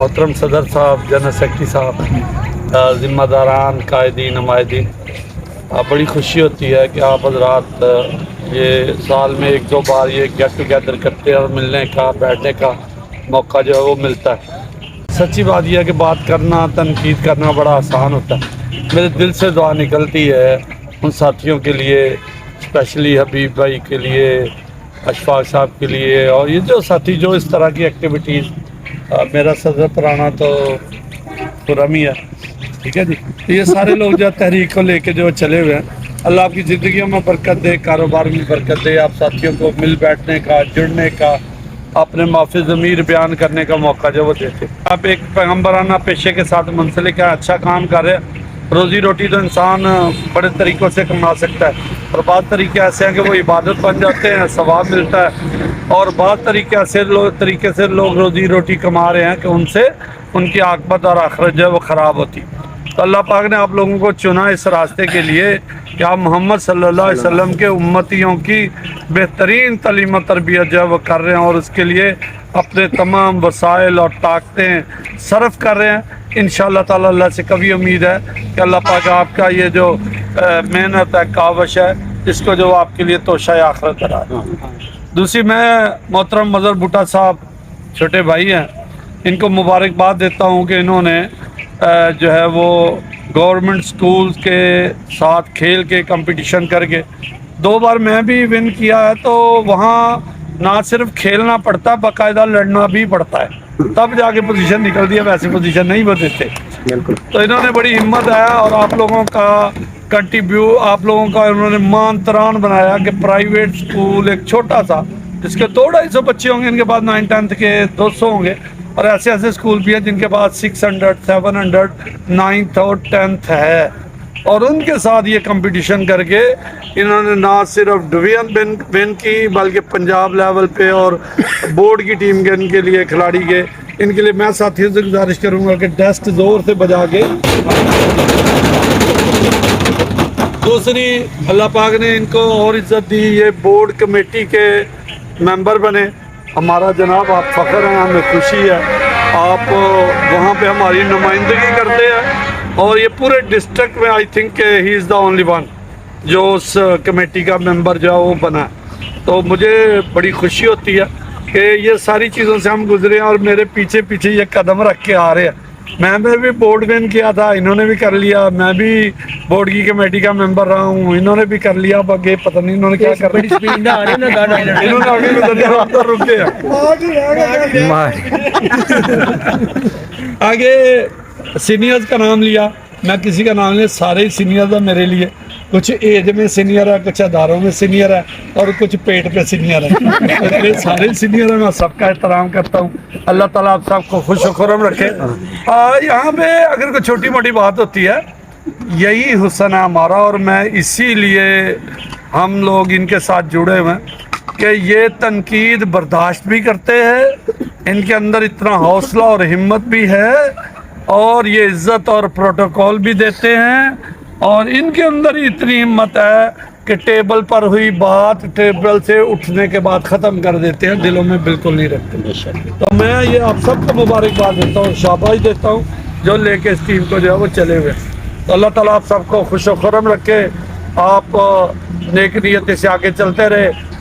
محترم صدر صاحب، جنرل سیکرٹری صاحب، ذمہ داران، قائدین، نمائندین، بڑی خوشی ہوتی ہے کہ آپ حضرات یہ سال میں ایک دو بار یہ گیٹ ٹوگیدر کرتے ہیں اور ملنے کا، بیٹھنے کا موقع جو ہے وہ ملتا ہے۔ سچی بات یہ ہے کہ بات کرنا، تنقید کرنا بڑا آسان ہوتا ہے۔ میرے دل سے دعا نکلتی ہے ان ساتھیوں کے لیے، اسپیشلی حبیب بھائی کے لیے، اشفاق صاحب کے لیے، اور یہ جو ساتھی جو اس طرح کی ایکٹیویٹیز، میرا صدر پرانا تو خرم ہی ہے، ٹھیک ہے جی، یہ سارے لوگ جو تحریک کو لے کے جو چلے ہوئے ہیں، اللہ آپ کی زندگیوں میں برکت دے، کاروبار میں برکت دے، آپ ساتھیوں کو مل بیٹھنے کا، جڑنے کا، اپنے معافی ضمیر بیان کرنے کا موقع جو وہ دیتے۔ آپ ایک پیغمبرانہ پیشے کے ساتھ منسلک ہیں، اچھا کام کر رہے ہیں۔ روزی روٹی تو انسان بڑے طریقوں سے کما سکتا ہے، اور بعض طریقے ایسے ہیں کہ وہ عبادت بن جاتے ہیں، ثواب ملتا ہے، اور بعض طریقے سے لوگ روزی روٹی کما رہے ہیں کہ ان سے ان کی عاقبت اور آخرت جو ہے وہ خراب ہوتی۔ تو اللہ پاک نے آپ لوگوں کو چنا اس راستے کے لیے کہ آپ محمد صلی اللہ علیہ وسلم کے امتیوں کی بہترین تعلیم و تربیت جو ہے وہ کر رہے ہیں، اور اس کے لیے اپنے تمام وسائل اور طاقتیں صرف کر رہے ہیں۔ انشاءاللہ تعالی اللہ سے کبھی امید ہے کہ اللہ پاک آپ کا یہ جو محنت ہے، کاوش ہے، اس کو جو آپ کے لیے توشہ آخرت کرا ہے۔ دوسری، میں محترم مظہر بھٹا صاحب چھوٹے بھائی ہیں، ان کو مبارکباد دیتا ہوں کہ انہوں نے جو ہے وہ گورنمنٹ سکولز کے ساتھ کھیل کے کمپٹیشن کر کے 2 بار میں بھی ون کیا ہے، تو وہاں نہ صرف کھیلنا پڑتا، باقاعدہ لڑنا بھی پڑتا ہے، تب جا کے پوزیشن نکلتی ہے، ویسے پوزیشن نہیں بدلتے۔ تو انہوں نے بڑی ہمت ہے، اور آپ لوگوں کا آپ لوگوں کا انہوں نے مان تران بنایا کہ پرائیویٹ سکول ایک چھوٹا سا، جس کے 200-250 بچے ہوں گے، ان کے بعد 9th-10th کے 200 ہوں گے، اور ایسے ایسے سکول بھی ہیں جن کے بعد 600 700 9th اور 10th ہے، اور ان کے ساتھ یہ کمپٹیشن کر کے انہوں نے نہ صرف ڈویژن ون کی، بلکہ پنجاب لیول پہ اور بورڈ کی ٹیم کے ان کے لیے کھلاڑی کے، ان کے لیے میں ساتھیوں سے گزارش کروں گا کہ ڈسٹ زور سے بجا کے۔ دوسری، اللہ پاک نے ان کو اور عزت دی، یہ بورڈ کمیٹی کے ممبر بنے۔ ہمارا جناب آپ فخر ہیں، ہمیں خوشی ہے، آپ وہاں پہ ہماری نمائندگی کرتے ہیں، اور یہ پورے ڈسٹرکٹ میں I think he is the only one جو اس کمیٹی کا ممبر جو ہے وہ بنا ہے۔ تو مجھے بڑی خوشی ہوتی ہے کہ یہ ساری چیزوں سے ہم گزرے ہیں، اور میرے پیچھے پیچھے یہ قدم رکھ کے آ رہے ہیں۔ میں بھی بورڈ ون کیا تھا، انہوں نے بھی کر لیا، میں بھی بورڈ کی کمیٹی کا ممبر رہا ہوں، انہوں نے بھی کر لیا، اب آگے پتہ نہیں انہوں نے کیا کر انہوں نے آگے رکے آگے سینئرز کا نام لیا، میں کسی کا نام لیا، سارے سینئرز ہیں میرے لیے، کچھ ایج میں سینئر ہے، کچھ اداروں میں سینئر ہے، اور کچھ پیٹ پہ سینئر ہے، یہ سارے سینئر ہیں، میں سب کا احترام کرتا ہوں۔ اللہ تعالیٰ آپ سب کو خوش و خرم رکھے۔ یہاں پہ اگر کوئی چھوٹی موٹی بات ہوتی ہے، یہی حسن ہے ہمارا، اور میں اسی لیے ہم لوگ ان کے ساتھ جڑے ہوئے ہیں کہ یہ تنقید برداشت بھی کرتے ہیں، ان کے اندر اتنا حوصلہ اور ہمت بھی ہے، اور یہ عزت اور پروٹوکول بھی دیتے ہیں، اور ان کے اندر اتنی ہمت ہے کہ ٹیبل پر ہوئی بات ٹیبل سے اٹھنے کے بعد ختم کر دیتے ہیں، دلوں میں بالکل نہیں رکھتے۔ تو میں یہ آپ سب کو مبارکباد دیتا ہوں، شاباش دیتا ہوں جو لے کے اس ٹیم کو جو ہے وہ چلے ہوئے۔ تو اللہ تعالیٰ آپ سب کو خوش و خرم رکھے، آپ نیک نیتی سے آگے چلتے رہے۔